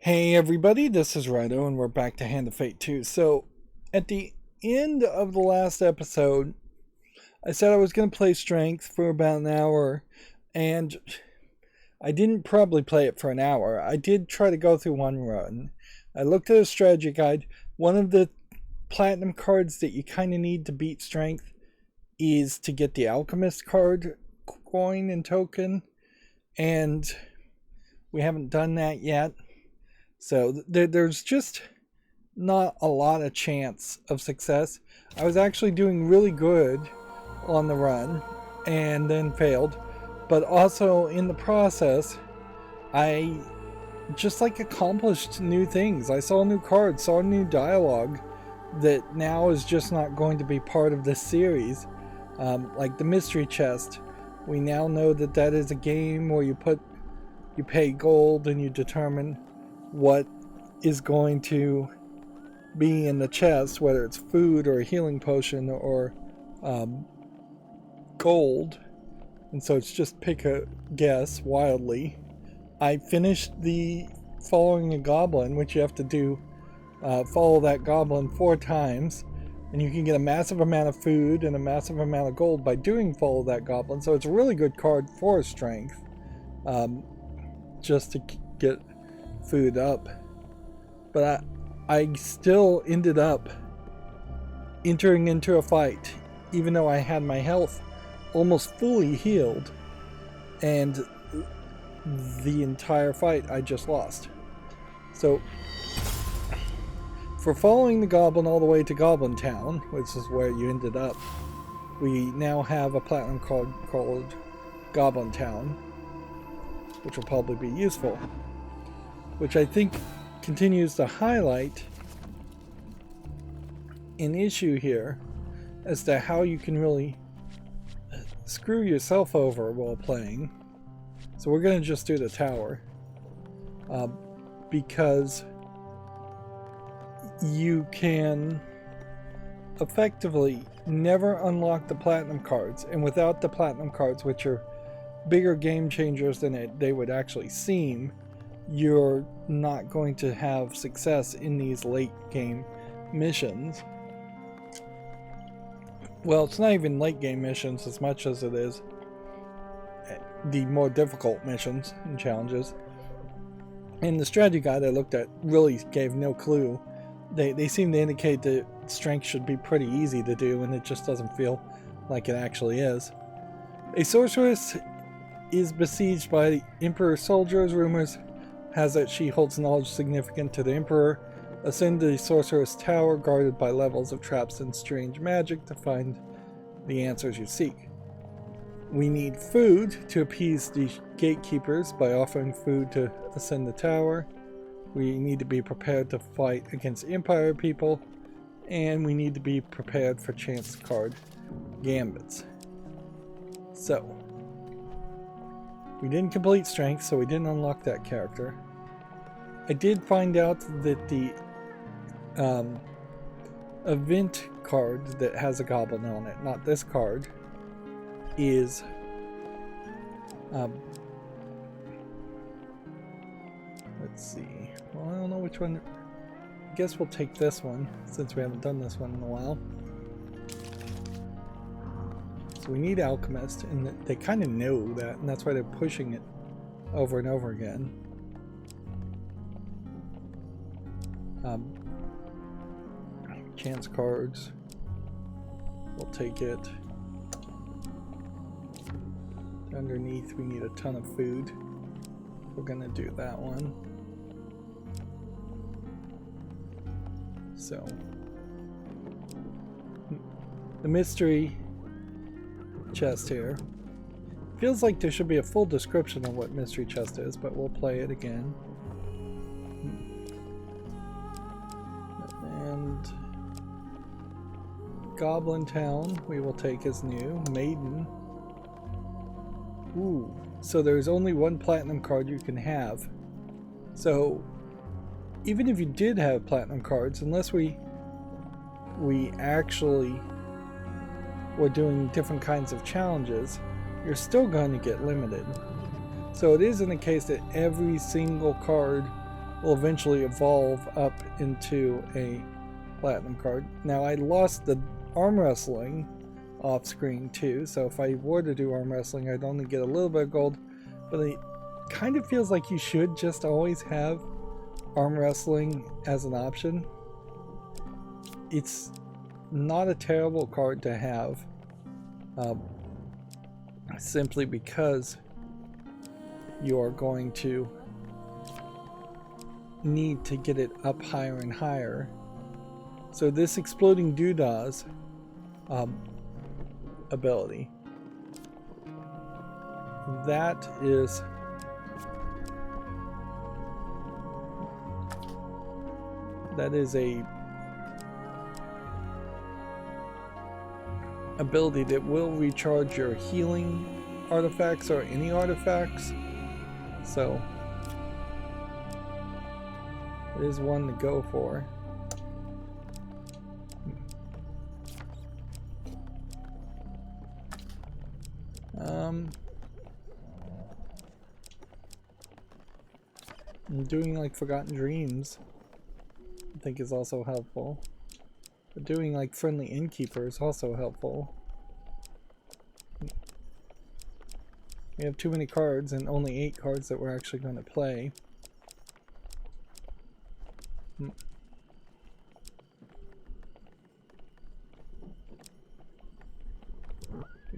Hey everybody, this is Rydo and we're back to Hand of Fate 2. So, at the end of the last episode, I said I was going to play Strength for about an hour, and I didn't probably play it for an hour. I did try to go through one run. I looked at a strategy guide. One of the platinum cards that you kind of need to beat Strength is to get the Alchemist card coin and token, and we haven't done that yet. So there's just not a lot of chance of success. I was actually doing really good on the run and then failed. But also in the process, I just accomplished new things. I saw new cards, saw new dialogue that now is just not going to be part of this series. Like the mystery chest. We now know that is a game where you pay gold and you determine what is going to be in the chest, whether it's food or a healing potion or gold. And so it's just pick a guess wildly. I finished the following a goblin, which you have to do follow that goblin 4 times, and you can get a massive amount of food and a massive amount of gold by doing follow that goblin. So it's a really good card for strength, just to get food up. But I still ended up entering into a fight even though I had my health almost fully healed, and the entire fight I just lost. So for following the goblin all the way to Goblin Town, which is where you ended up, we now have a platinum card called Goblin Town, which will probably be useful, which I think continues to highlight an issue here as to how you can really screw yourself over while playing. So we're going to just do the tower, because you can effectively never unlock the platinum cards, and without the platinum cards, which are bigger game changers than they would actually seem, you're not going to have success in these late game missions. Well, it's not even late game missions as much as it is the more difficult missions and challenges. And the strategy guide I looked at really gave no clue. They seem to indicate that strength should be pretty easy to do, and it just doesn't feel like it actually is. A sorceress is besieged by Emperor soldiers. Rumors has it she holds knowledge significant to the Emperor. Ascend the Sorceress Tower, guarded by levels of traps and strange magic, to find the answers you seek. We need food to appease the gatekeepers by offering food to ascend the tower. We need to be prepared to fight against Empire people, and we need to be prepared for chance card gambits. So we didn't complete strength, so we didn't unlock that character. I did find out that the event card that has a goblin on it, not this card, is let's see. Well, I don't know which one. I guess we'll take this one since we haven't done this one in a while. So we need Alchemist, and they kind of know that, and that's why they're pushing it over and over again. Chance cards. We'll take it. Underneath, we need a ton of food. We're gonna do that one. So, the mystery chest here. Feels like there should be a full description of what mystery chest is, but we'll play it again. And Goblin Town we will take as new. Maiden. Ooh, so there's only one platinum card you can have. So even if you did have platinum cards, unless we actually were doing different kinds of challenges, you're still going to get limited. So it isn't the case that every single card will eventually evolve up into a platinum card. Now I lost the arm wrestling off screen too, so if I were to do arm wrestling I'd only get a little bit of gold, but it kind of feels like you should just always have arm wrestling as an option. It's not a terrible card to have, simply because you're going to need to get it up higher and higher. So this exploding doodahs ability, that is a ability that will recharge your healing artifacts or any artifacts, so it is one to go for. Doing like Forgotten Dreams I think is also helpful. But doing like Friendly Innkeeper is also helpful. We have too many cards and only 8 cards that we're actually going to play. We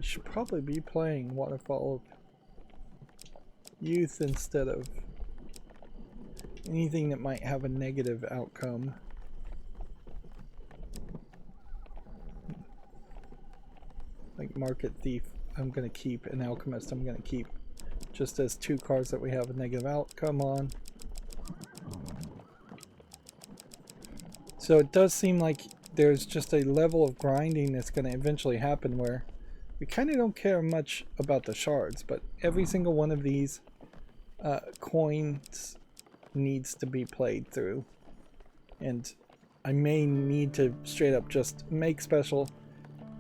should probably be playing Waterfall of Youth instead of anything that might have a negative outcome. Like Market Thief I'm going to keep, and Alchemist I'm going to keep, just as 2 cards that we have a negative outcome on. So it does seem like there's just a level of grinding that's going to eventually happen where we kind of don't care much about the shards, but every single one of these coins needs to be played through, and I may need to straight up just make special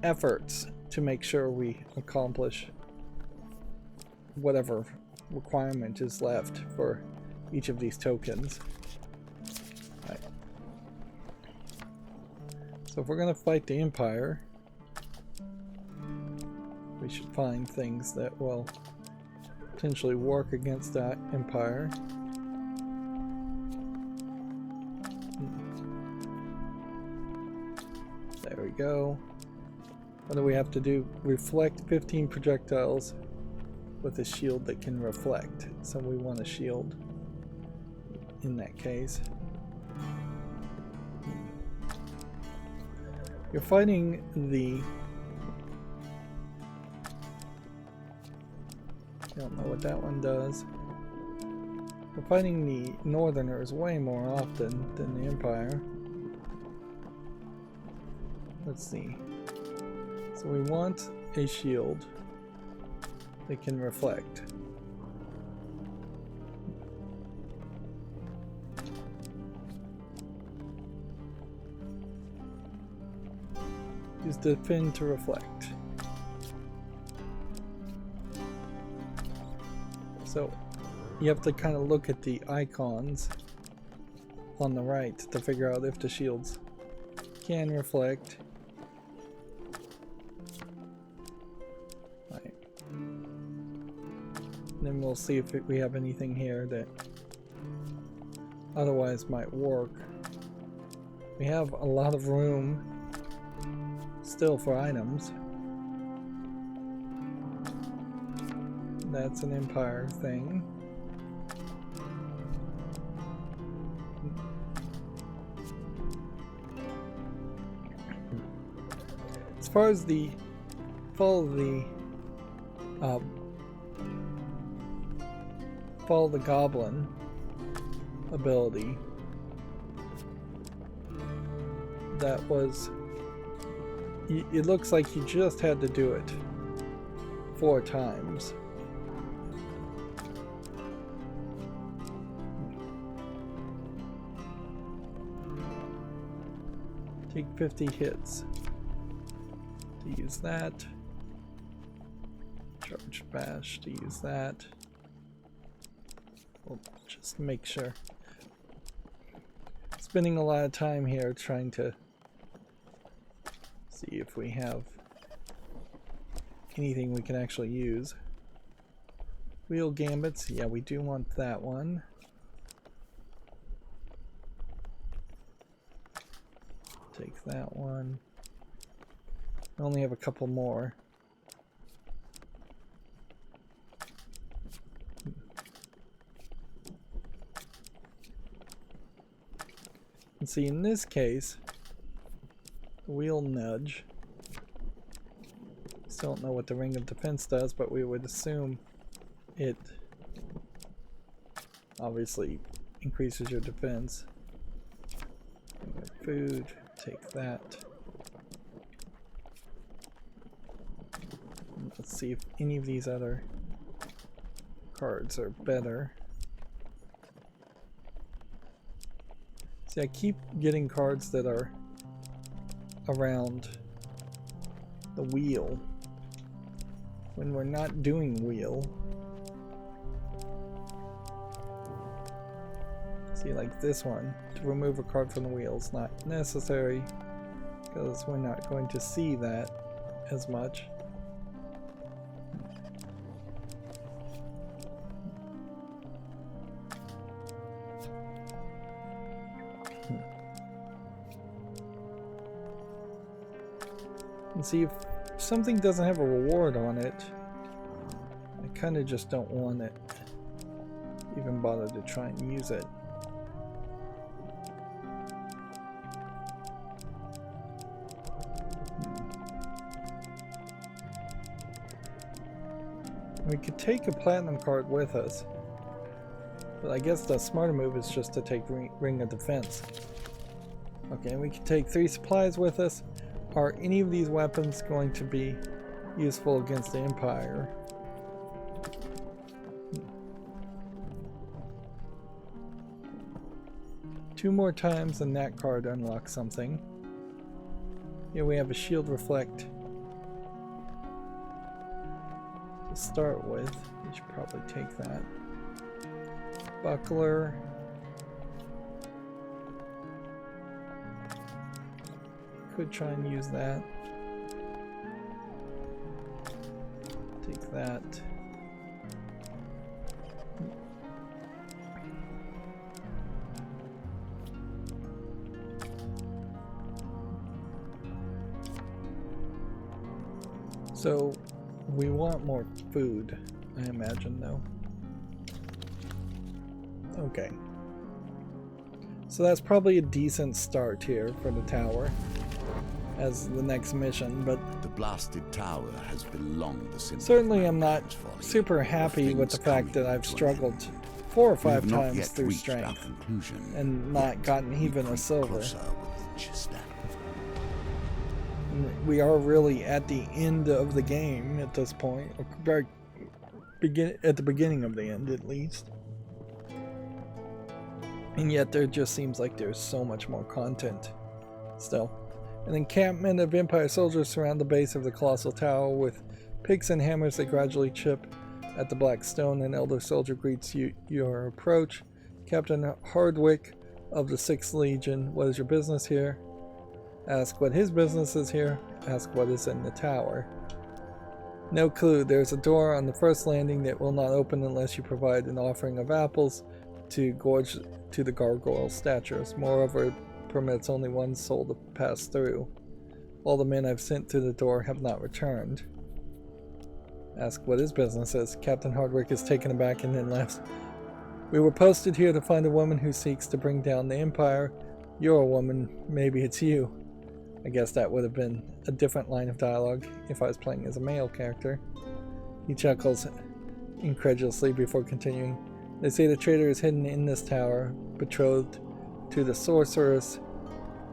efforts to make sure we accomplish whatever requirement is left for each of these tokens. Right. So if we're going to fight the Empire, we should find things that will potentially work against that Empire. There we go. What do we have to do? Reflect 15 projectiles with a shield that can reflect. So we want a shield in that case. You're fighting the... I don't know what that one does. We're fighting the Northerners way more often than the Empire. Let's see. So we want a shield that can reflect. Use defend to reflect. So you have to kind of look at the icons on the right to figure out if the shields can reflect. Right. Then we'll see if we have anything here that otherwise might work. We have a lot of room still for items. That's an Empire thing. As far as the follow the goblin ability, that was, it looks like you just had to do it 4 times. Take 50 hits to use that. Charge bash to use that. We'll just make sure. spending a lot of time here trying to see if we have anything we can actually use. Wheel gambits, yeah, we do want that one. Take that one. I only have a couple more. And see, in this case, the wheel nudge. Still don't know what the ring of defense does, but we would assume it obviously increases your defense. Food, take that. Let's see if any of these other cards are better. See, I keep getting cards that are around the wheel when we're not doing wheel. See, like this one, to remove a card from the wheel is not necessary because we're not going to see that as much. And see, if something doesn't have a reward on it, I kind of just don't want it. Even bother to try and use it. We could take a platinum card with us, but I guess the smarter move is just to take Ring of Defense. Okay, we could take 3 supplies with us. Are any of these weapons going to be useful against the Empire? Two more times and that card unlocks something. Here we have a shield reflect to start with. We should probably take that. Buckler. Could try and use that. Take that. So we want more food, I imagine, though. Okay. So that's probably a decent start here for the tower as the next mission, but the blasted tower has been long the symbol. Certainly I'm not super happy with the fact that I've struggled 4 or 5 times through strength and not gotten even a silver. We are really at the end of the game at this point, or at the beginning of the end at least. And yet there just seems like there's so much more content still. An encampment of Empire soldiers surround the base of the colossal tower with picks and hammers that gradually chip at the black stone. An elder soldier greets your approach. Captain Hardwick of the 6th Legion, what is your business here? Ask what his business is here. Ask what is in the tower. No clue. There's a door on the first landing that will not open unless you provide an offering of apples to gorge to the gargoyle statues. Moreover, it permits only one soul to pass through. All the men I've sent to the door have not returned. Ask what his business is. Captain Hardwick is taken aback and then laughs. We were posted here to find a woman who seeks to bring down the Empire. You're a woman, maybe it's you. I guess that would have been a different line of dialogue if I was playing as a male character. He chuckles incredulously before continuing. They say the traitor is hidden in this tower, betrothed to the sorceress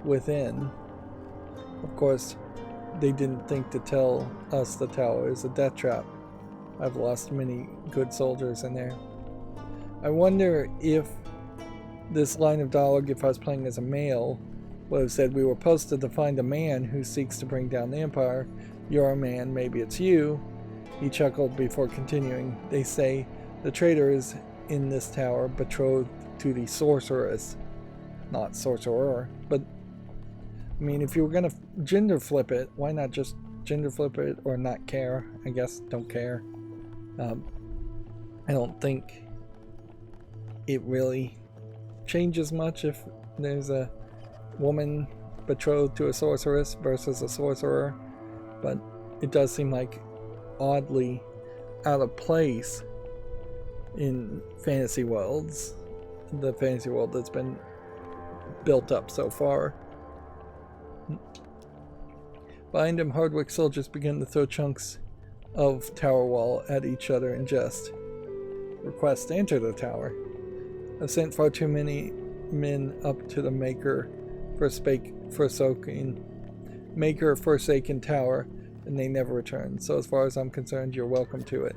within. Of course, they didn't think to tell us the tower is a death trap. I've lost many good soldiers in there. I wonder if this line of dialogue, if I was playing as a male, would have said we were posted to find a man who seeks to bring down the Empire. You're a man, maybe it's you. He chuckled before continuing. They say the traitor is in this tower, betrothed to the sorceress. not sorcerer. But I mean, if you were gonna gender flip it, why not just gender flip it or not care? I guess don't care. I don't think it really changes much if there's a woman betrothed to a sorceress versus a sorcerer, but it does seem like oddly out of place in fantasy worlds, the fantasy world that's been built up so far. Behind him, Hardwick soldiers begin to throw chunks of tower wall at each other in jest. Request to enter the tower. I've sent far too many men up to the forsaken tower, and they never return. So as far as I'm concerned, you're welcome to it.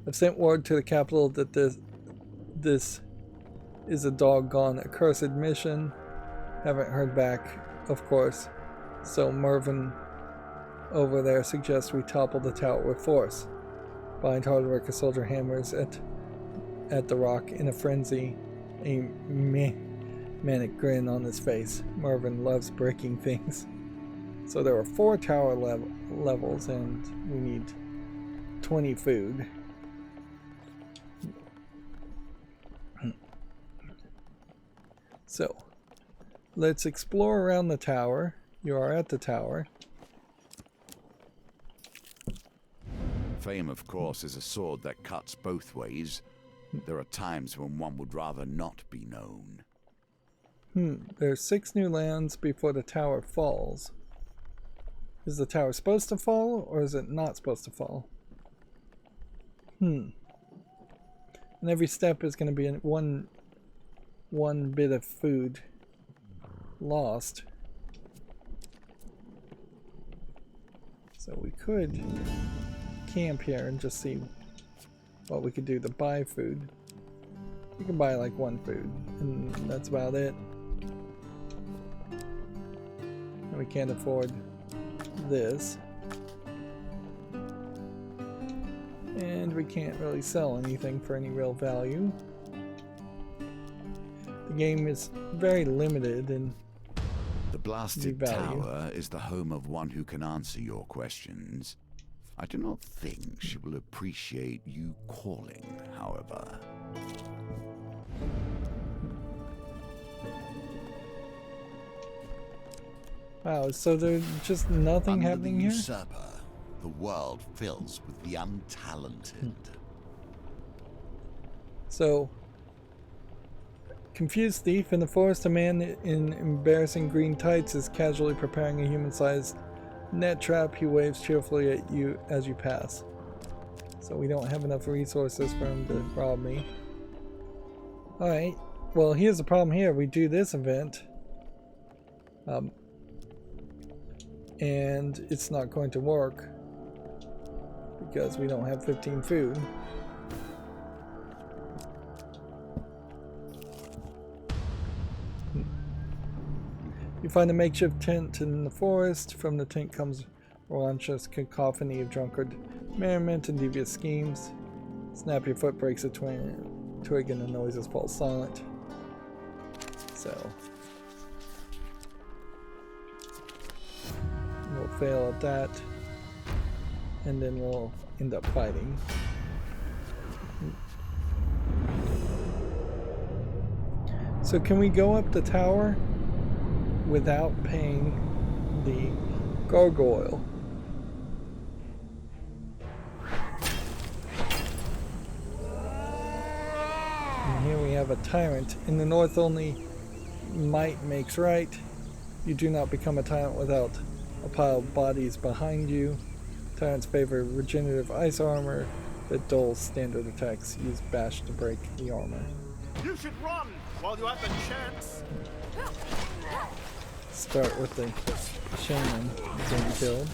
I've sent word to the capital that this is a doggone accursed mission. Haven't heard back, of course. So Mervyn over there suggests we topple the tower with force. Behind Hardwick, a soldier hammers at the rock in a frenzy, a manic grin on his face. Mervyn loves breaking things. So there are 4 tower levels, and we need 20 food. So, let's explore around the tower. You are at the tower. Fame, of course, is a sword that cuts both ways. There are times when one would rather not be known. There's 6 new lands before the tower falls. Is the tower supposed to fall, or is it not supposed to fall? And every step is going to be one bit of food lost. So we could camp here and just see what we could do to buy food. We can buy like 1 food, and that's about it. And we can't afford this. And we can't really sell anything for any real value. The game is very limited in the blasted tower is the home of one who can answer your questions. I do not think she will appreciate you calling, however. Wow, so there's just nothing happening here? Usurper, the world fills with the untalented. So, confused thief in the forest, a man in embarrassing green tights is casually preparing a human-sized net trap. He waves cheerfully at you as you pass. So we don't have enough resources for him to rob me. Alright, well here's the problem here. We do this event. And it's not going to work because we don't have 15 food. You find a makeshift tent in the forest. From the tent comes a raucous cacophony of drunkard merriment and devious schemes. Snap your foot breaks a twig and the noises fall silent. So we'll fail at that, and then we'll end up fighting. So can we go up the tower without paying the gargoyle? And here we have a tyrant. In the north only might makes right. You do not become a tyrant without a pile of bodies behind you. Tyrants favor regenerative ice armor that dulls standard attacks. Use bash to break the armor. You should run while you have the chance. Start with the shaman being killed.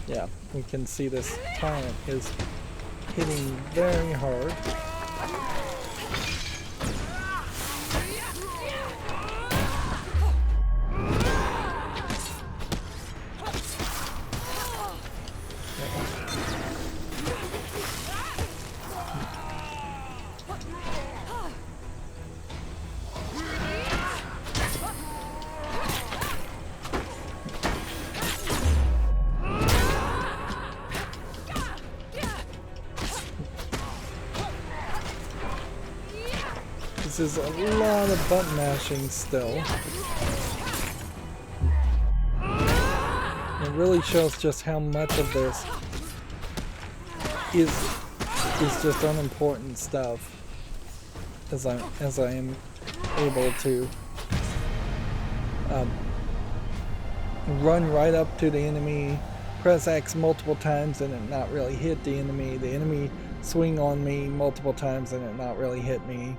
Yeah, we can see this tyrant is hitting very hard. is a lot of button mashing still. It really shows just how much of this is just unimportant stuff as I am able to run right up to the enemy, press X multiple times and it not really hit the enemy swing on me multiple times and it not really hit me.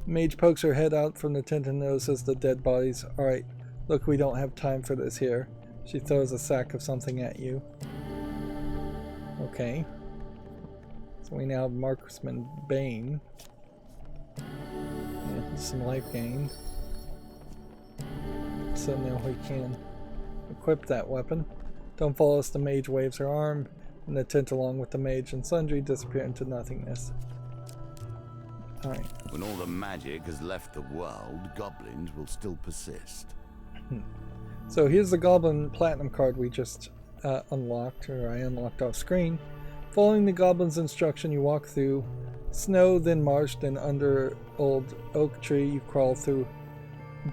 Mage pokes her head out from the tent and notices the dead bodies. Alright, look, we don't have time for this here. She throws a sack of something at you. Okay. So we now have Marksman Bane. Yeah, some life gain. So now we can equip that weapon. Don't follow us, the mage waves her arm, and the tent along with the mage and sundry disappear into nothingness. Alright. When all the magic has left the world, goblins will still persist. So here's the Goblin Platinum card we just unlocked, or I unlocked off screen. Following the Goblin's instruction, you walk through snow, then marsh, then under old oak tree. You crawl through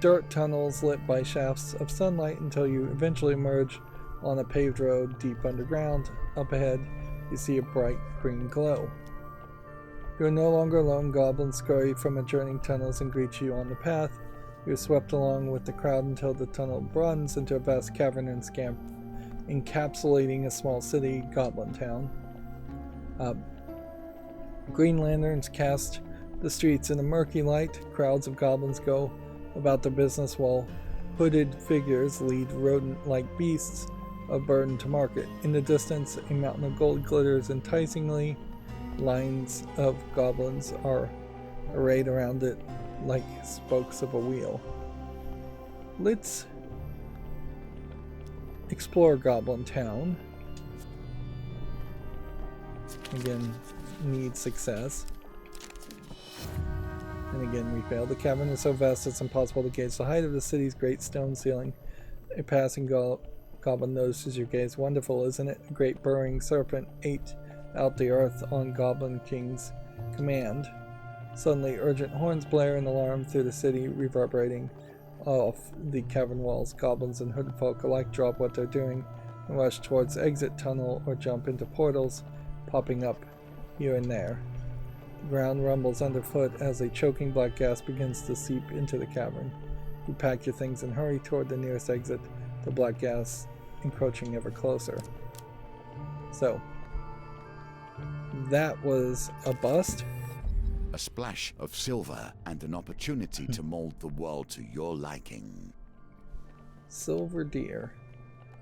dirt tunnels lit by shafts of sunlight until you eventually emerge on a paved road deep underground. Up ahead, you see a bright green glow. You are no longer alone. Goblins scurry from adjoining tunnels and greet you on the path. You are swept along with the crowd until the tunnel broadens into a vast cavern and encapsulating a small city, Goblin Town. Green lanterns cast the streets in a murky light. Crowds of goblins go about their business while hooded figures lead rodent-like beasts of burden to market. In the distance, a mountain of gold glitters enticingly. Lines of goblins are arrayed around it like spokes of a wheel. Let's explore Goblin Town. Again, need success. And again, we fail. The cavern is so vast it's impossible to gauge the height of the city's great stone ceiling. A passing goblin notices your gaze. Wonderful, isn't it? A great burrowing serpent ate out the earth on Goblin King's command. Suddenly, urgent horns blare an alarm through the city, reverberating off the cavern walls. Goblins and hooded folk alike drop what they're doing and rush towards exit tunnel or jump into portals, popping up here and there. The ground rumbles underfoot as a choking black gas begins to seep into the cavern. You pack your things and hurry toward the nearest exit, the black gas encroaching ever closer. So, that was a bust. A splash of silver and an opportunity to mold the world to your liking. Silver deer.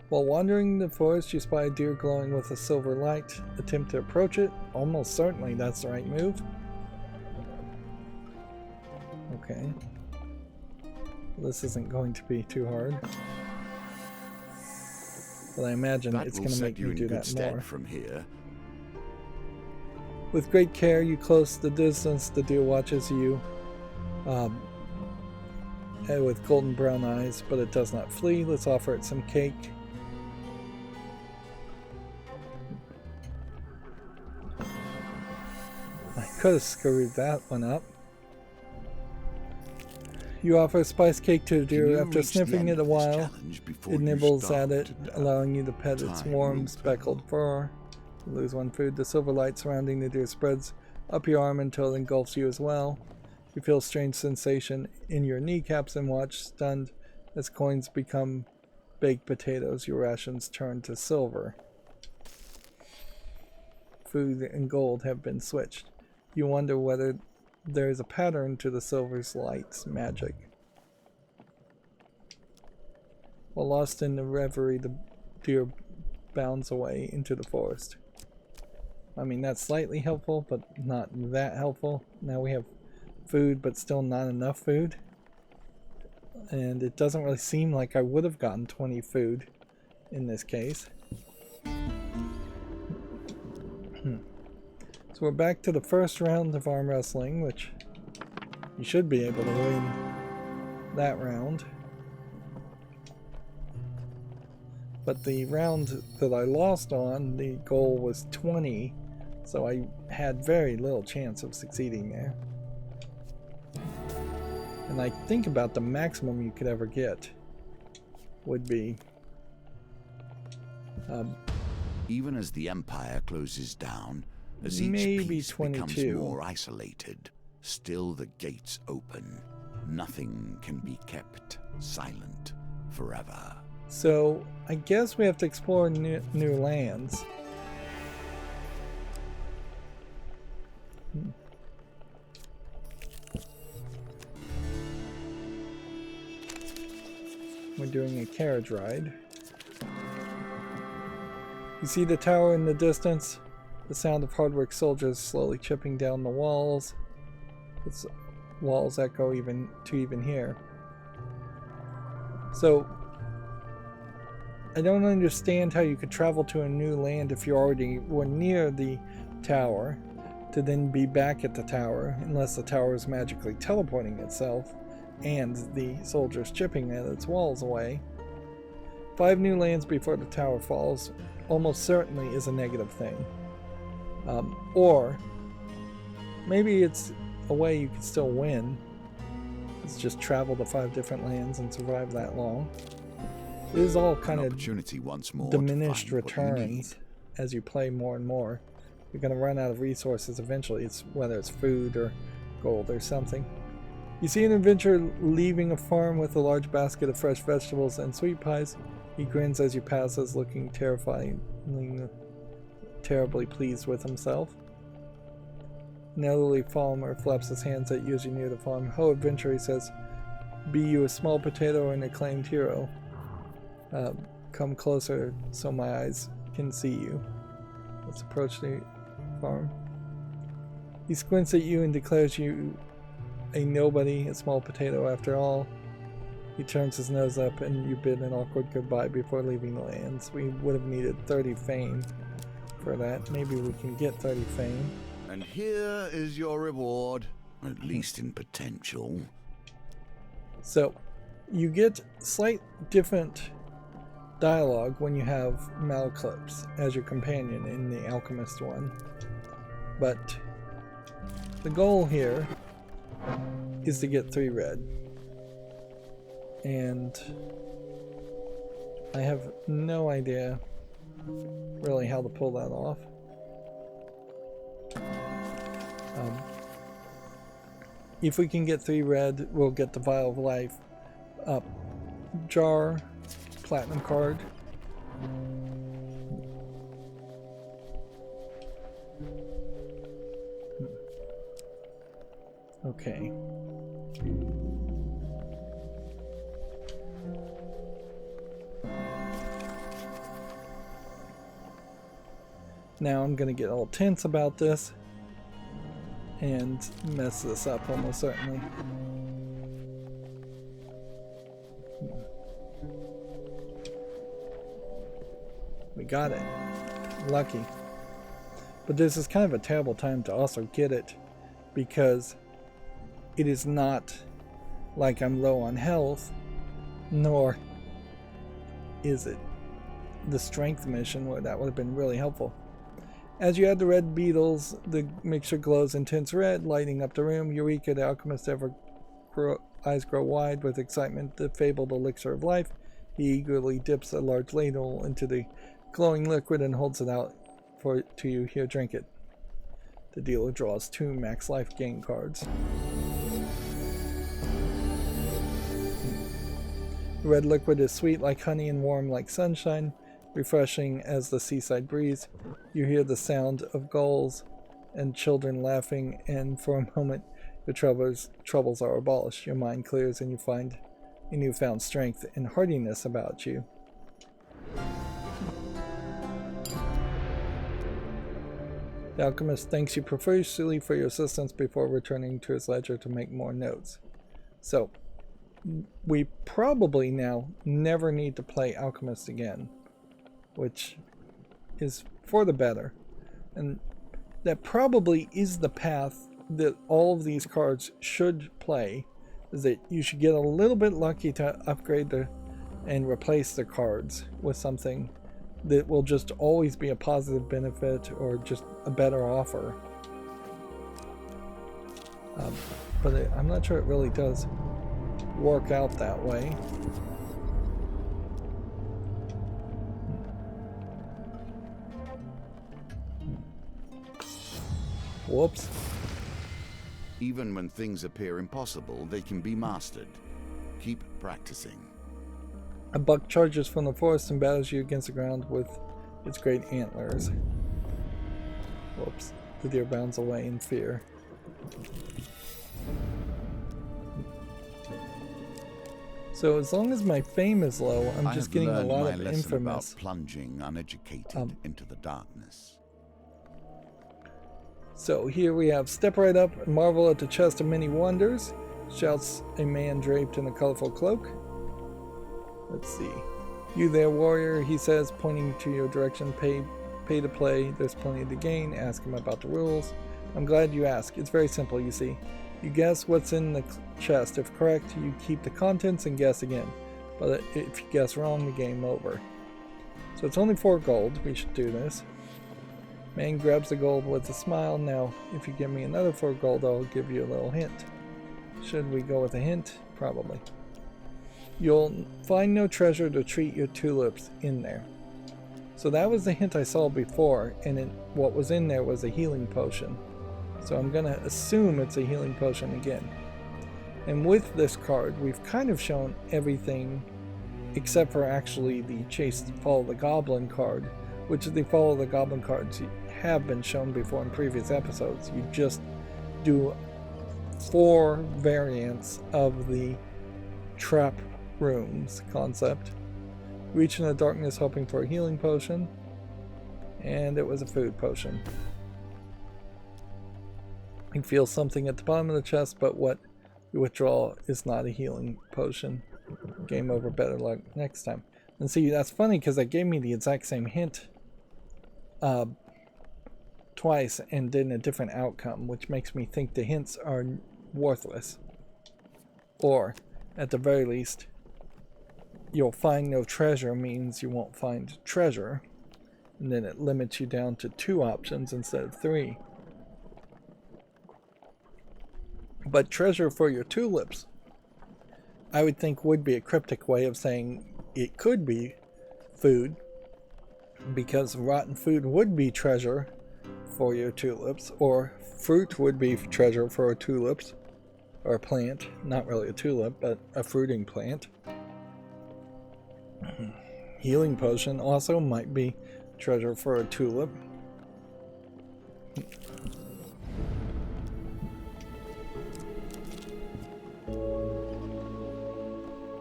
While wandering the forest, you spy a deer glowing with a silver light. Attempt to approach it. Almost certainly that's the right move. Okay. This isn't going to be too hard. But I imagine it's going to make me do that more. From here. With great care, you close the distance. The deer watches you with golden brown eyes, but it does not flee. Let's offer it some cake. I could have screwed that one up. You offer a spice cake to the deer. After sniffing it a while, it nibbles at it, allowing you to pet its warm, speckled fur. You lose one food. The silver light surrounding the deer spreads up your arm until it engulfs you as well. You feel a strange sensation in your kneecaps and watch, stunned, as coins become baked potatoes. Your rations turn to silver. Food and gold have been switched. You wonder whether there is a pattern to the silver's light's magic. While lost in the reverie, the deer bounds away into the forest. I mean, that's slightly helpful, but not that helpful. Now we have food, but still not enough food. And it doesn't really seem like I would have gotten 20 food in this case. So we're back to the first round of arm wrestling, which you should be able to win that round. But the round that I lost on, the goal was 20, so I had very little chance of succeeding there. And I think about the maximum you could ever get would be even as the Empire closes down, as each maybe piece 22. becomes more isolated, still the gates open. Nothing can be kept silent forever. So I guess we have to explore new lands. We're doing a carriage ride. You see the tower in the distance? The sound of hard-work soldiers slowly chipping down the walls. It's walls echo even here. So I don't understand how you could travel to a new land if you already were near the tower to then be back at the tower, unless the tower is magically teleporting itself and the soldiers chipping at its walls away. 5 new lands before the tower falls almost certainly is a negative thing. Or maybe it's a way you could still win. It's just travel to 5 different lands and survive that long. It is all kind of diminished returns as you play more and more. You're going to run out of resources eventually. It's whether it's food or gold or something. You see an adventurer leaving a farm with a large basket of fresh vegetables and sweet pies. He grins as you pass us, looking terribly pleased with himself. An elderly farmer flaps his hands at you as you near the farm. Ho, adventurer, he says. Be you a small potato or an acclaimed hero? Come closer so my eyes can see you. Let's approach the farm. He squints at you and declares you a nobody, a small potato after all. He turns his nose up and you bid an awkward goodbye before leaving the lands. We would have needed 30 fame for that. Maybe we can get 30 fame. And here is your reward, at least in potential. So, you get slight different dialogue when you have Malclips as your companion in the Alchemist one. But the goal here is to get 3 red. And I have no idea really how to pull that off. If we can get 3 red, we'll get the Vial of Life. Jar, platinum card. Okay. Now I'm gonna get all tense about this and mess this up almost certainly. We got it. Lucky. But this is kind of a terrible time to also get it, because it is not like I'm low on health, nor is it the strength mission where that would have been really helpful. As you add the red beetles, the mixture glows intense red, lighting up the room. Eureka, the alchemist eyes grow wide with excitement. The fabled elixir of life. He eagerly dips a large ladle into the glowing liquid and holds it out to you. Here, drink it. The dealer draws 2 max life gain cards. The red liquid is sweet like honey and warm like sunshine, refreshing as the seaside breeze. You hear the sound of gulls and children laughing, and for a moment your troubles are abolished. Your mind clears and you find a newfound strength and hardiness about you. The alchemist thanks you profusely for your assistance before returning to his ledger to make more notes. So, we probably now never need to play alchemist again, which is for the better. And that probably is the path that all of these cards should play, is that you should get a little bit lucky to upgrade and replace the cards with something that will just always be a positive benefit or just a better offer. But I'm not sure it really does work out that way. Whoops. Even when things appear impossible, they can be mastered. Keep practicing. A buck charges from the forest and batters you against the ground with its great antlers. Whoops. The deer bounds away in fear. So as long as my fame is low, I'm just getting a lot of infamous. About plunging uneducated into the darkness. So here we have, step right up and marvel at the chest of many wonders, shouts a man draped in a colorful cloak. Let's see. You there, warrior, he says, pointing to your direction. Pay to play, there's plenty to gain. Ask him about the rules. I'm glad you asked. It's very simple, you see. You guess what's in the chest. If correct, you keep the contents and guess again. But if you guess wrong, the game over. So it's only 4 gold. We should do this. Man grabs the gold with a smile. Now, if you give me another 4 gold, I'll give you a little hint. Should we go with a hint? Probably. You'll find no treasure to treat your tulips in there. So that was the hint I saw before, and what was in there was a healing potion. So I'm going to assume it's a healing potion again. And with this card, we've kind of shown everything except for actually the Chase Follow the Goblin card, which is the Follow the Goblin cards have been shown before in previous episodes. You just do 4 variants of the trap rooms concept. Reach in the darkness hoping for a healing potion, and it was a food potion. You feel something at the bottom of the chest, but what you withdraw is not a healing potion. Game over, better luck next time. And see, that's funny because that gave me the exact same hint twice and did a different outcome, which makes me think the hints are worthless. Or, at the very least, you'll find no treasure means you won't find treasure, and then it limits you down to 2 options instead of 3. But treasure for your tulips, I would think, would be a cryptic way of saying it could be food, because rotten food would be treasure for your tulips, or fruit would be treasure for tulips, or a plant, not really a tulip, but a fruiting plant. Healing potion also might be treasure for a tulip.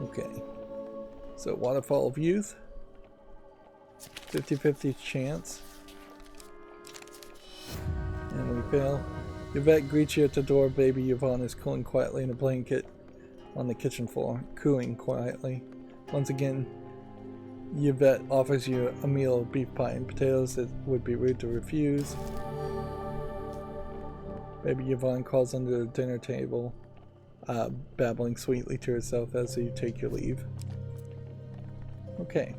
Okay, so Waterfall of Youth, 50-50 chance, and we fail. Yvette greets you at the door. Baby Yvonne is cooling quietly in a blanket on the kitchen floor, cooing quietly. Once again, Yvette offers you a meal of beef pie and potatoes. It would be rude to refuse. Baby Yvonne calls under the dinner table, babbling sweetly to herself as you take your leave. Okay.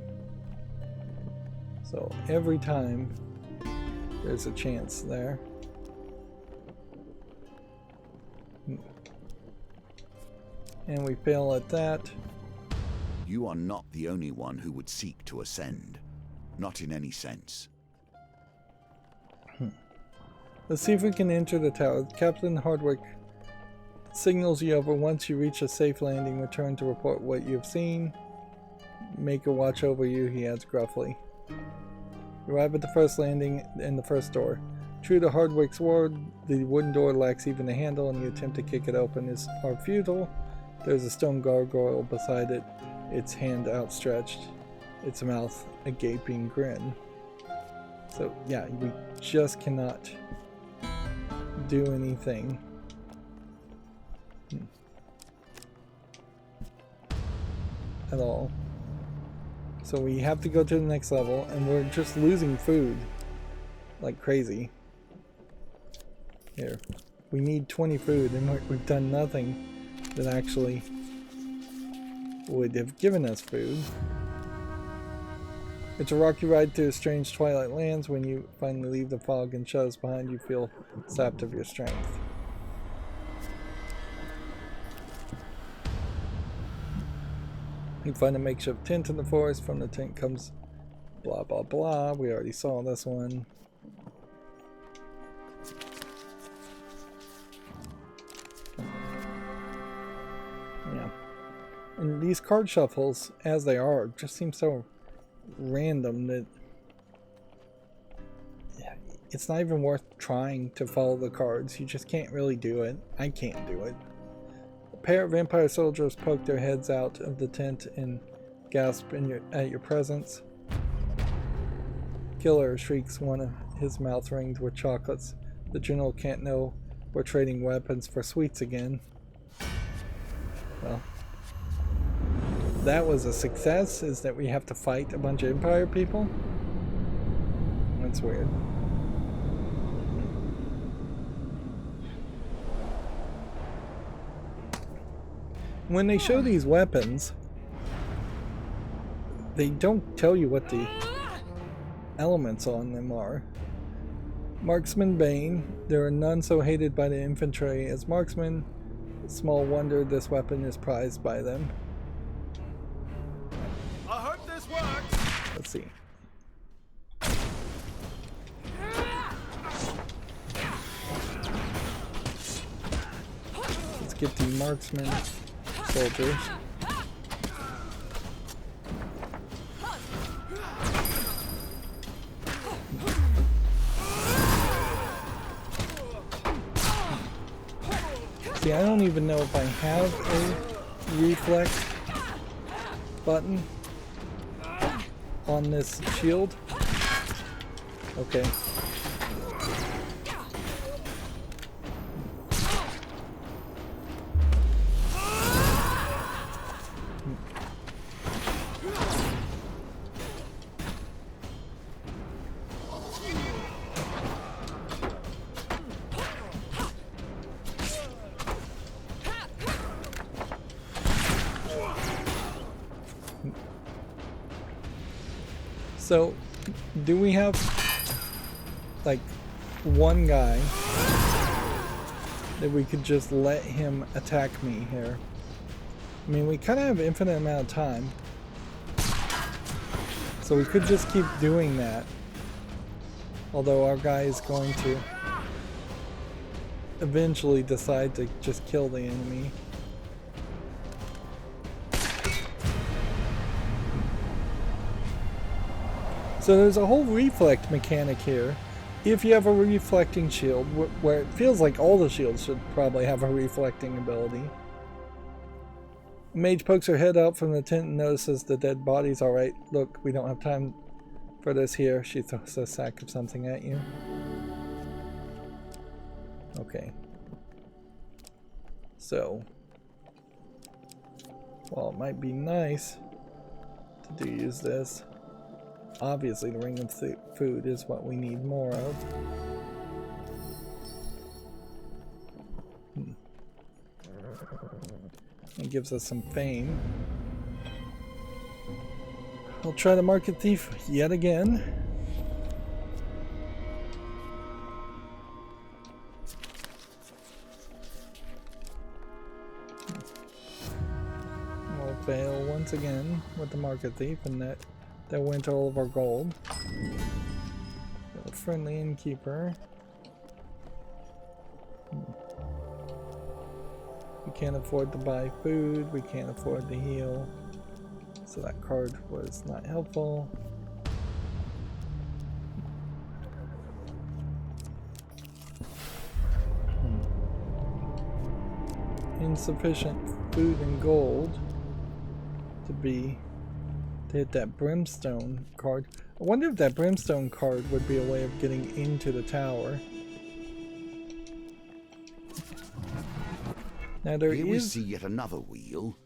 So every time there's a chance there. And we fail at that. You are not the only one who would seek to ascend. Not in any sense. Let's see if we can enter the tower. Captain Hardwick signals you over. Once you reach a safe landing, return to report what you've seen. Make a watch over you, he adds gruffly. You arrive at the first landing in the first door. True to Hardwick's word, the wooden door lacks even a handle, and the attempt to kick it open are futile. There's a stone gargoyle beside it, its hand outstretched, its mouth a gaping grin. So yeah, we just cannot do anything. At all. So we have to go to the next level, and we're just losing food like crazy. Here, we need 20 food, and we've done nothing that actually would have given us food. It's a rocky ride through strange twilight lands. When you finally leave the fog and shadows behind, you feel sapped of your strength. You find a makeshift tent in the forest. From the tent comes blah blah blah. We already saw this one. Yeah. And these card shuffles, as they are, just seem so random that it's not even worth trying to follow the cards. You just can't really do it. I can't do it. A pair of vampire soldiers poke their heads out of the tent and gasp at your presence. Killer, shrieks one of his mouth ringed with chocolates. The general can't know we're trading weapons for sweets again. Well, that was a success, is that we have to fight a bunch of Empire people? That's weird. When they show these weapons, they don't tell you what the elements on them are. Marksman Bane. There are none so hated by the infantry as marksmen. Small wonder this weapon is prized by them. I hope this works. Let's see. Let's get the marksman soldiers. See, I don't even know if I have a reflect button on this shield. Okay. So, do we have like one guy that we could just let him attack me here? I mean, we kind of have infinite amount of time, so we could just keep doing that. Although our guy is going to eventually decide to just kill the enemy. So there's a whole reflect mechanic here. If you have a reflecting shield, where it feels like all the shields should probably have a reflecting ability. A mage pokes her head out from the tent and notices the dead bodies. Alright, look, we don't have time for this here. She throws a sack of something at you. Okay. So, while it might be nice to use this, obviously the ring of food is what we need more of. It gives us some fame. I'll try the market thief yet again. We'll fail once again with the market thief, and that went all of our gold. Got a friendly innkeeper. We can't afford to buy food, we can't afford to heal. So that card was not helpful. Insufficient food and gold to hit that brimstone card. I wonder if that brimstone card would be a way of getting into the tower. Now Here we see yet another wheel,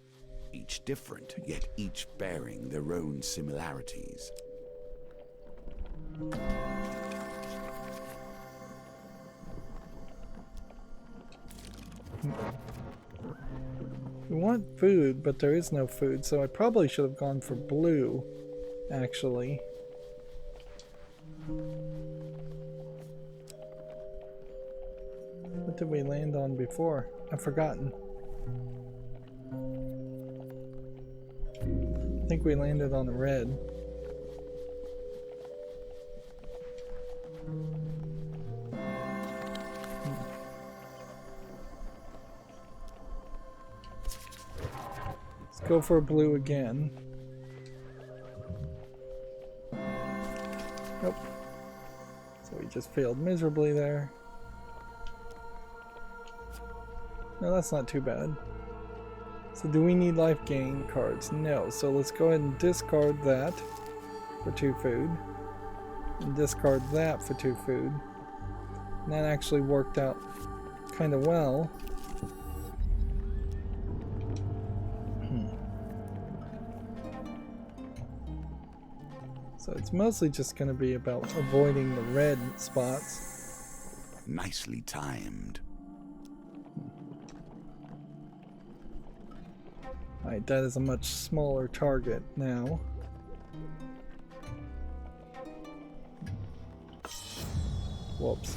each different, yet each bearing their own similarities. We want food, but there is no food, so I probably should have gone for blue, actually. What did we land on before? I've forgotten. think we landed on a red. Let's go for a blue again. Nope. So we just failed miserably there. No, that's not too bad. So do we need life gain cards? No. So let's go ahead and discard that for 2 food. And discard that for 2 food. And that actually worked out kind of well. So it's mostly just going to be about avoiding the red spots. Nicely timed. Alright, that is a much smaller target now. Whoops.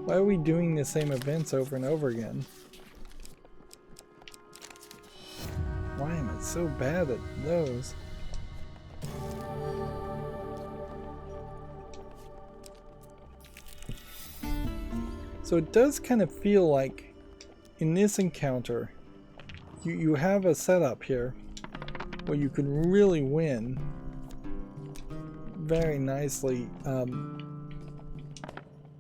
Why are we doing the same events over and over again? Why am I so bad at those? So it does kind of feel like in this encounter you have a setup here where you can really win very nicely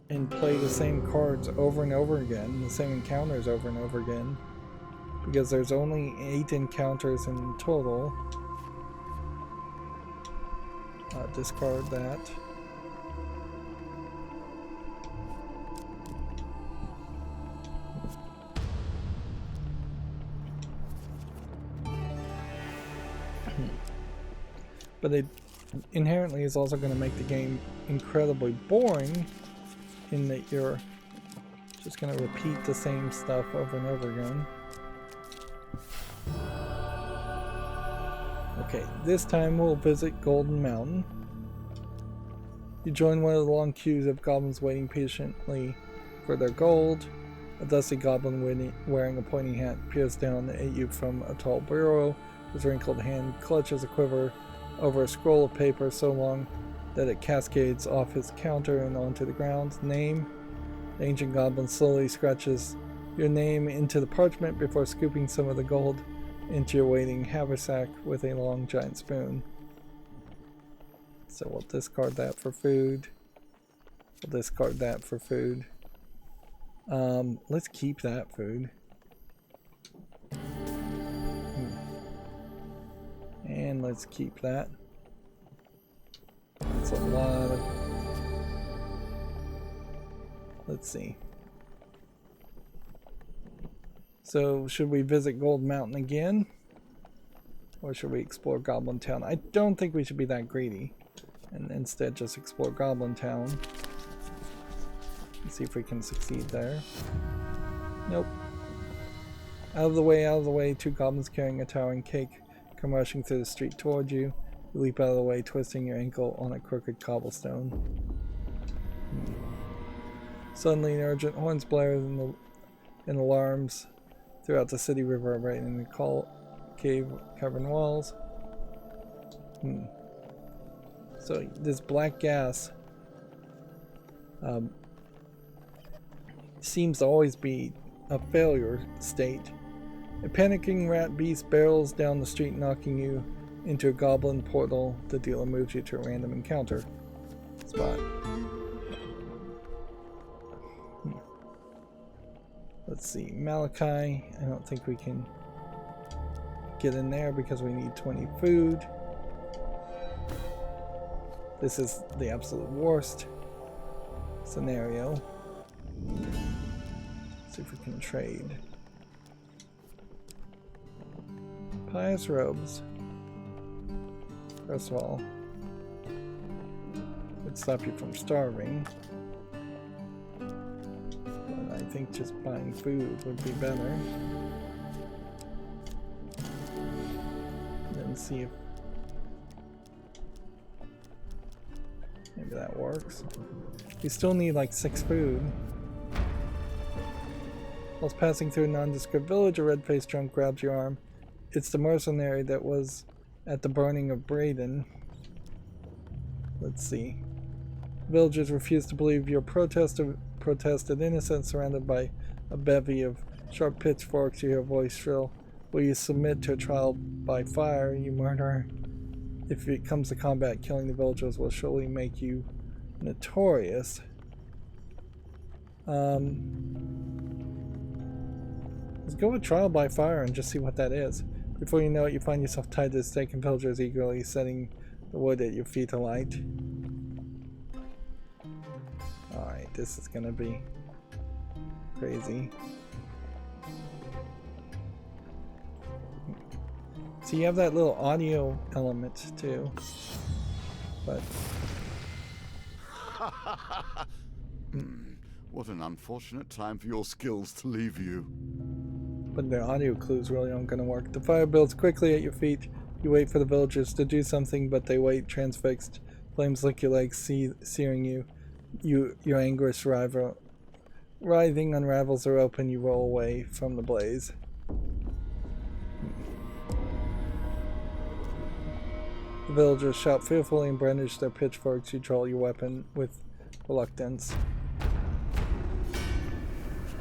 and play the same cards over and over again, the same encounters over and over again, because there's only 8 encounters in total. Discard that. But it inherently is also going to make the game incredibly boring in that you're just going to repeat the same stuff over and over again. Okay, this time we'll visit Golden Mountain. You join one of the long queues of goblins waiting patiently for their gold. A dusty goblin wearing a pointy hat peers down at you from a tall bureau. His wrinkled hand clutches a quiver over a scroll of paper so long that it cascades off his counter and onto the ground. Name. The ancient goblin slowly scratches your name into the parchment before scooping some of the gold into your waiting haversack with a long giant spoon. So we'll discard that for food. We'll discard that for food. Let's keep that food. And let's keep that. That's a lot of... Let's see. So, should we visit Gold Mountain again? Or should we explore Goblin Town? I don't think we should be that greedy. And instead just explore Goblin Town. Let's see if we can succeed there. Nope. Out of the way, 2 goblins carrying a towering cake come rushing through the street toward you. You leap out of the way, twisting your ankle on a crooked cobblestone. Suddenly, an urgent horns blare and alarms throughout the city, reverberating in the cave cavern walls. So this black gas seems to always be a failure state. A panicking rat beast barrels down the street, knocking you into a goblin portal. The dealer moves you to a random encounter spot. Let's see, Malachi. I don't think we can get in there because we need 20 food. This is the absolute worst scenario. Let's see if we can trade. Pious robes. First of all, would stop you from starving. But I think just buying food would be better. And then see if Maybe that works. We still need like 6 food. Whilst passing through a nondescript village, a red-faced drunk grabs your arm. It's the mercenary that was at the burning of Braden. Let's see. Villagers refuse to believe your protested innocence, surrounded by a bevy of sharp pitchforks. You hear a voice shrill. Will you submit to a trial by fire, you murderer? If it comes to combat, killing the villagers will surely make you notorious. Let's go with trial by fire and just see what that is. Before you know it, you find yourself tied to the stake and villagers eagerly setting the wood at your feet alight. Alright, this is gonna be crazy. So you have that little audio element too. But what an unfortunate time for your skills to leave you. But the audio clues really aren't going to work. The fire builds quickly at your feet. You wait for the villagers to do something, but they wait transfixed. Flames lick your legs, searing you. Your anguish writhing unravels are open. You roll away from the blaze. The villagers shout fearfully and brandish their pitchforks. You draw your weapon with reluctance.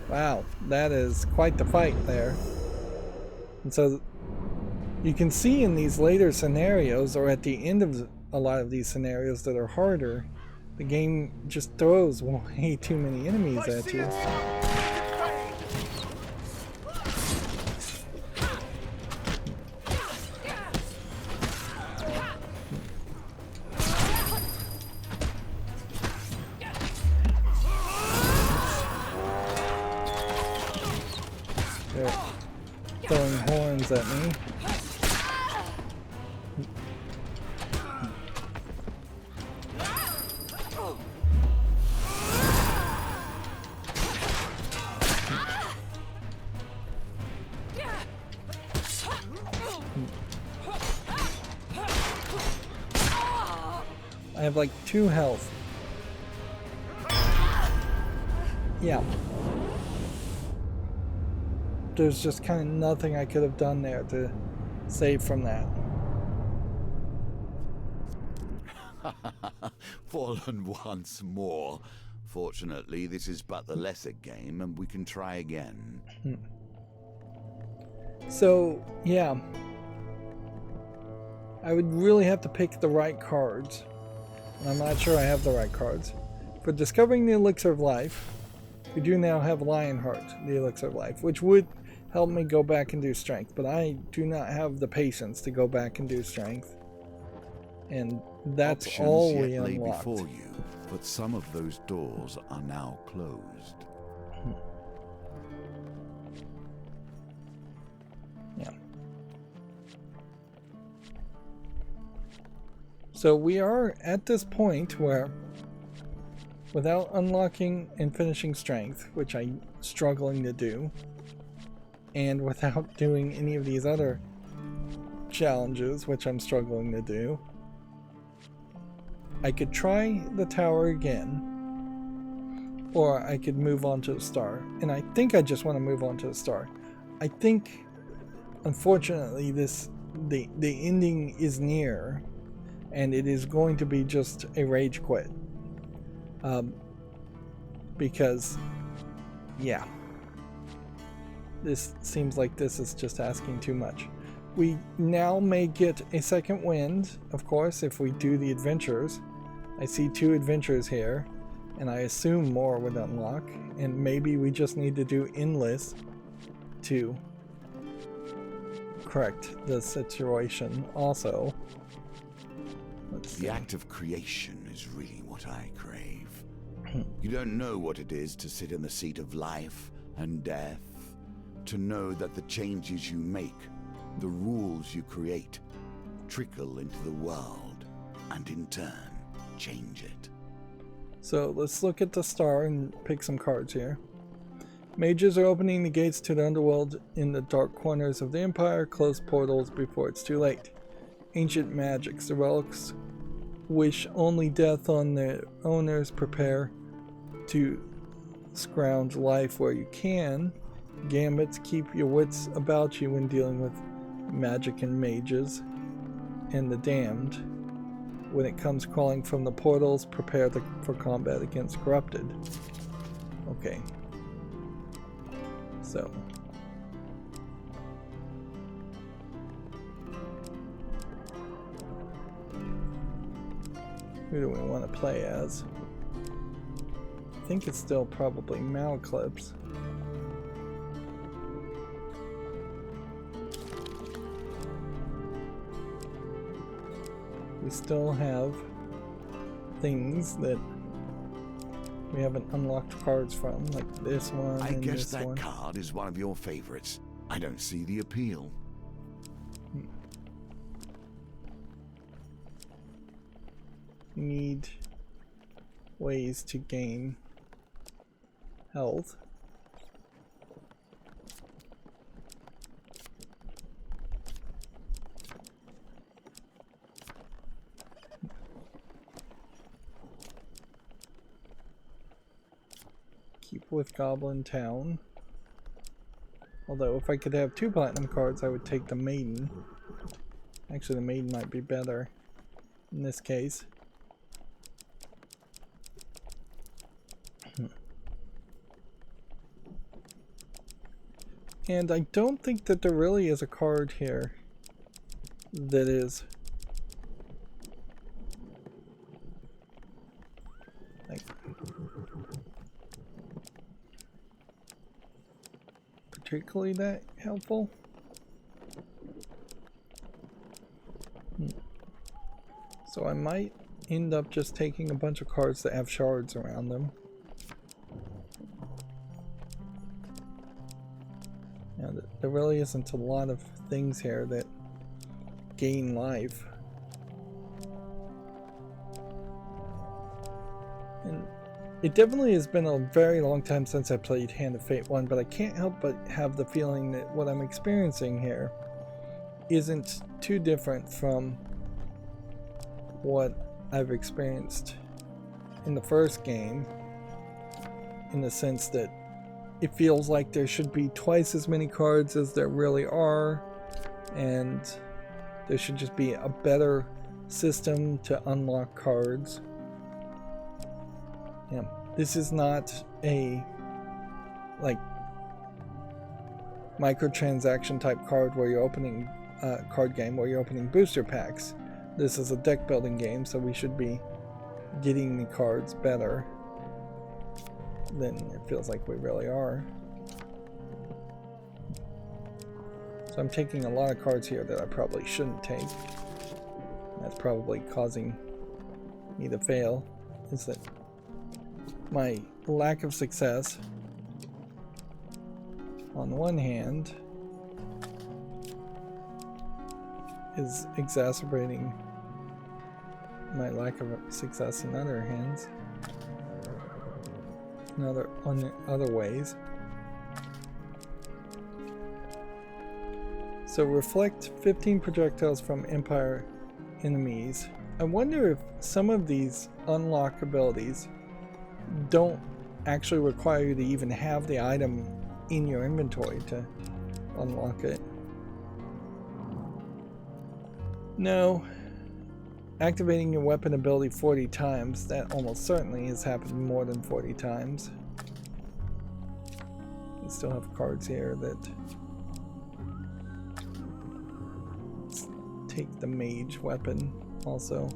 Wow, that is quite the fight there. And so you can see in these later scenarios, or at the end of a lot of these scenarios that are harder, the game just throws way too many enemies at you. Throwing horns at me. I have like 2 health. Yeah. There's just kind of nothing I could have done there to save from that. Fallen once more. Fortunately, this is but the lesser game, and we can try again. So, yeah. I would really have to pick the right cards. And I'm not sure I have the right cards. For discovering the elixir of life, we do now have Lionheart, the elixir of life, which would help me go back and do strength, but I do not have the patience to go back and do strength. And that's Options all yet we lay unlocked. before you, but some of those doors are now closed. Yeah. So we are at this point where, without unlocking and finishing strength, which I'm struggling to do, and without doing any of these other challenges, which I'm struggling to do, I could try the tower again, or I could move on to the star. And I think I just want to move on to the star. I think, unfortunately, the ending is near, and it is going to be just a rage quit. Because, yeah. This seems like this is just asking too much. We now may get a second wind, of course, if we do the adventures. I see 2 adventures here, and I assume more would unlock, and maybe we just need to do Enlist to correct the situation also. Let's see. The act of creation is really what I crave. You don't know what it is to sit in the seat of life and death, to know that the changes you make, the rules you create, trickle into the world and in turn change it. So let's look at the star and pick some cards here. Mages are opening the gates to the underworld in the dark corners of the Empire. Close portals before it's too late. Ancient magics. The relics wish only death on their owners. Prepare to scrounge life where you can. Gambits, keep your wits about you when dealing with magic and mages and the damned. When it comes crawling from the portals, prepare for combat against corrupted. Okay. So. Who do we want to play as? I think it's still probably Malclips. We still have things that we haven't unlocked cards from, like this one I and guess this that one. card is one of your favorites. I don't see the appeal. Need ways to gain health. Keep with Goblin Town. Although if I could have 2 platinum cards, I would take the Maiden. Actually, the Maiden might be better in this case. And I don't think that there really is a card here that is like particularly that helpful. So I might end up just taking a bunch of cards that have shards around them. Now, there really isn't a lot of things here that gain life. And it definitely has been a very long time since I played Hand of Fate 1, but I can't help but have the feeling that what I'm experiencing here isn't too different from what I've experienced in the first game, in the sense that it feels like there should be twice as many cards as there really are, and there should just be a better system to unlock cards. Yeah, this is not a like microtransaction type card where you're opening card game where you're opening booster packs. This is a deck building game, so we should be getting the cards better than it feels like we really are. So I'm taking a lot of cards here that I probably shouldn't take. That's probably causing me to fail, is that my lack of success on one hand is exacerbating my lack of success in other hands, in other ways. So reflect 15 projectiles from Empire enemies. I wonder if some of these unlock abilities don't actually require you to even have the item in your inventory to unlock it. No. Activating your weapon ability 40 times, that almost certainly has happened more than 40 times. We still have cards here that take the mage weapon also.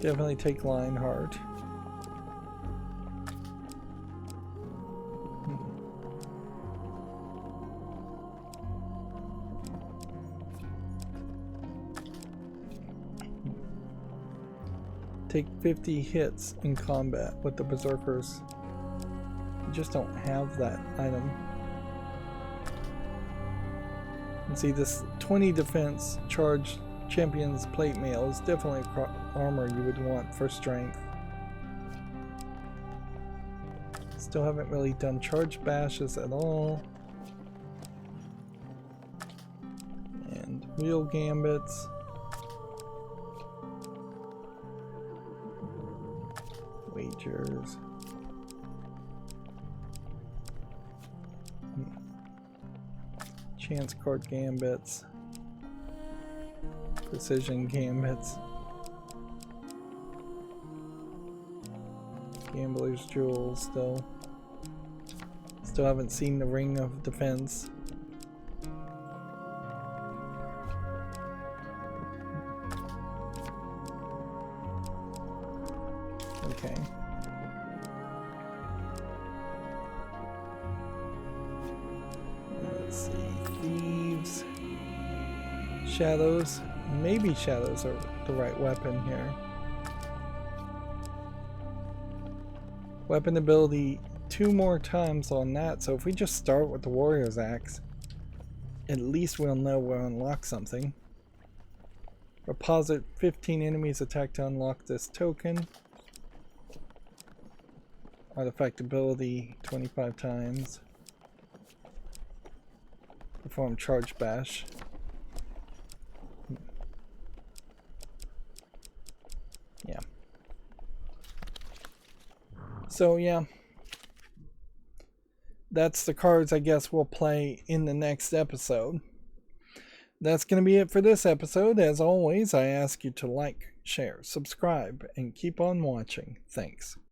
Definitely take Lionheart. Take 50 hits in combat with the Berserkers. You just don't have that item. And see, this 20 defense charge champion's plate mail is definitely armor you would want for strength. Still haven't really done charge bashes at all. And wheel gambits. Wagers. Chance card gambits. Precision gambits. Gambler's jewels still. Still haven't seen the ring of defense. Okay. Let's see. Thieves. Shadows. Maybe shadows are the right weapon here. Weapon ability 2 more times on that, so if we just start with the warrior's axe, at least we'll know we'll unlock something. Deposit 15 enemies attack to unlock this token. Artifact ability 25 times. Perform charge bash. Yeah. So yeah. That's the cards I guess we'll play in the next episode. That's going to be it for this episode. As always, I ask you to like, share, subscribe, and keep on watching. Thanks.